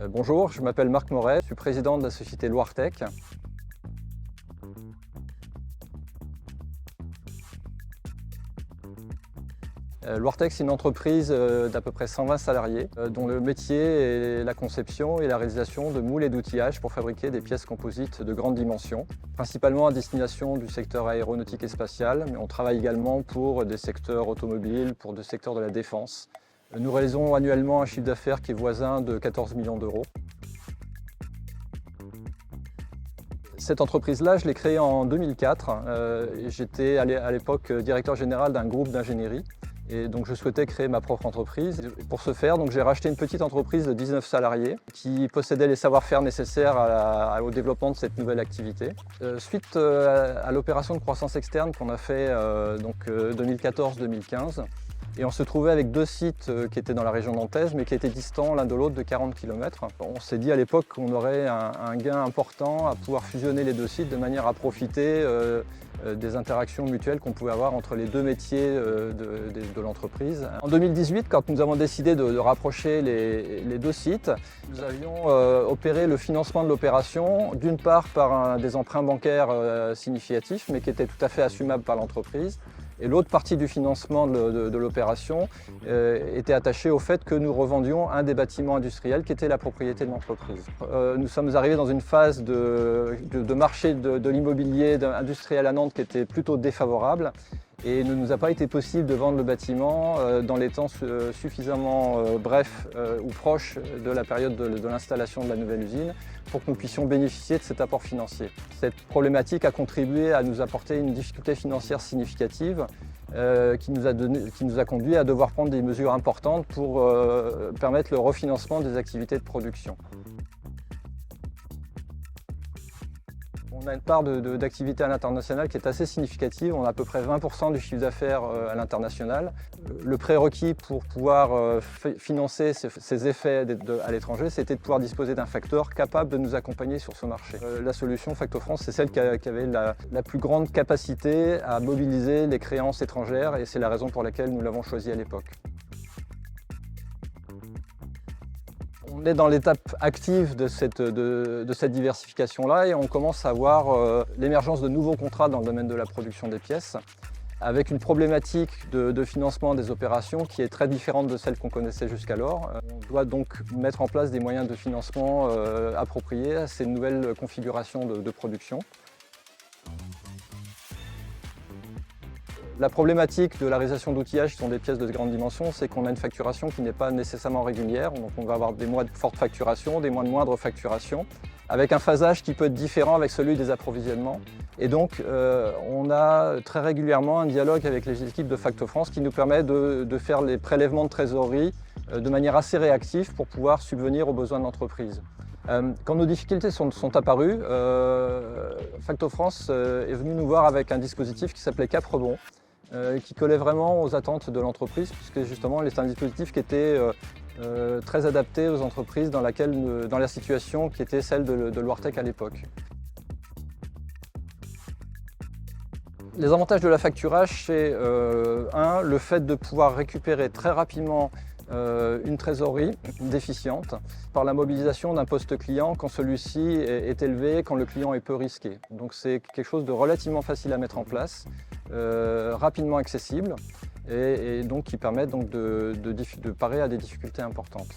Bonjour, je m'appelle Marc Moret, je suis président de la société Loire-Tech. Loire-Tech, c'est une entreprise d'à peu près 120 salariés dont le métier est la conception et la réalisation de moules et d'outillages pour fabriquer des pièces composites de grande dimension, principalement à destination du secteur aéronautique et spatial, mais on travaille également pour des secteurs automobiles, pour des secteurs de la défense. Nous réalisons annuellement un chiffre d'affaires qui est voisin de 14 millions d'euros. Cette entreprise-là, je l'ai créée en 2004. J'étais à l'époque directeur général d'un groupe d'ingénierie et donc je souhaitais créer ma propre entreprise. Pour ce faire, j'ai racheté une petite entreprise de 19 salariés qui possédait les savoir-faire nécessaires au développement de cette nouvelle activité. Suite à l'opération de croissance externe qu'on a fait 2014-2015, et on se trouvait avec deux sites qui étaient dans la région nantaise, mais qui étaient distants l'un de l'autre de 40 km. On s'est dit à l'époque qu'on aurait un gain important à pouvoir fusionner les deux sites de manière à profiter des interactions mutuelles qu'on pouvait avoir entre les deux métiers de l'entreprise. En 2018, quand nous avons décidé de rapprocher les deux sites, nous avions opéré le financement de l'opération, d'une part par des emprunts bancaires significatifs, mais qui étaient tout à fait assumables par l'entreprise. Et l'autre partie du financement de l'opération était attachée au fait que nous revendions un des bâtiments industriels qui était la propriété de l'entreprise. Nous sommes arrivés dans une phase de marché de l'immobilier industriel à Nantes qui était plutôt défavorable. Et il ne nous a pas été possible de vendre le bâtiment dans les temps suffisamment brefs ou proches de la période de l'installation de la nouvelle usine pour que nous puissions bénéficier de cet apport financier. Cette problématique a contribué à nous apporter une difficulté financière significative qui nous a conduit à devoir prendre des mesures importantes pour permettre le refinancement des activités de production. On a une part d'activité à l'international qui est assez significative. On a à peu près 20% du chiffre d'affaires à l'international. Le prérequis pour pouvoir financer ces effets à l'étranger, c'était de pouvoir disposer d'un facteur capable de nous accompagner sur ce marché. La solution Facto France, c'est celle qui avait la plus grande capacité à mobiliser les créances étrangères et c'est la raison pour laquelle nous l'avons choisi à l'époque. On est dans l'étape active de cette diversification-là et on commence à voir l'émergence de nouveaux contrats dans le domaine de la production des pièces, avec une problématique de financement des opérations qui est très différente de celle qu'on connaissait jusqu'alors. On doit donc mettre en place des moyens de financement appropriés à ces nouvelles configurations de production. La problématique de la réalisation d'outillages qui sont des pièces de grande dimension, c'est qu'on a une facturation qui n'est pas nécessairement régulière. Donc on va avoir des mois de forte facturation, des mois de moindre facturation, avec un phasage qui peut être différent avec celui des approvisionnements. Et donc on a très régulièrement un dialogue avec les équipes de Facto France qui nous permet de faire les prélèvements de trésorerie de manière assez réactive pour pouvoir subvenir aux besoins de l'entreprise. Quand nos difficultés sont apparues, Facto France est venu nous voir avec un dispositif qui s'appelait Cap Rebond, qui collait vraiment aux attentes de l'entreprise, puisque justement c'est un dispositif qui était très adapté aux entreprises dans la situation qui était celle de Loire-Tech à l'époque. Les avantages de la facturage, c'est le fait de pouvoir récupérer très rapidement une trésorerie déficiente par la mobilisation d'un poste client quand celui-ci est élevé, quand le client est peu risqué. Donc c'est quelque chose de relativement facile à mettre en place, rapidement accessible et donc qui permet de parer à des difficultés importantes.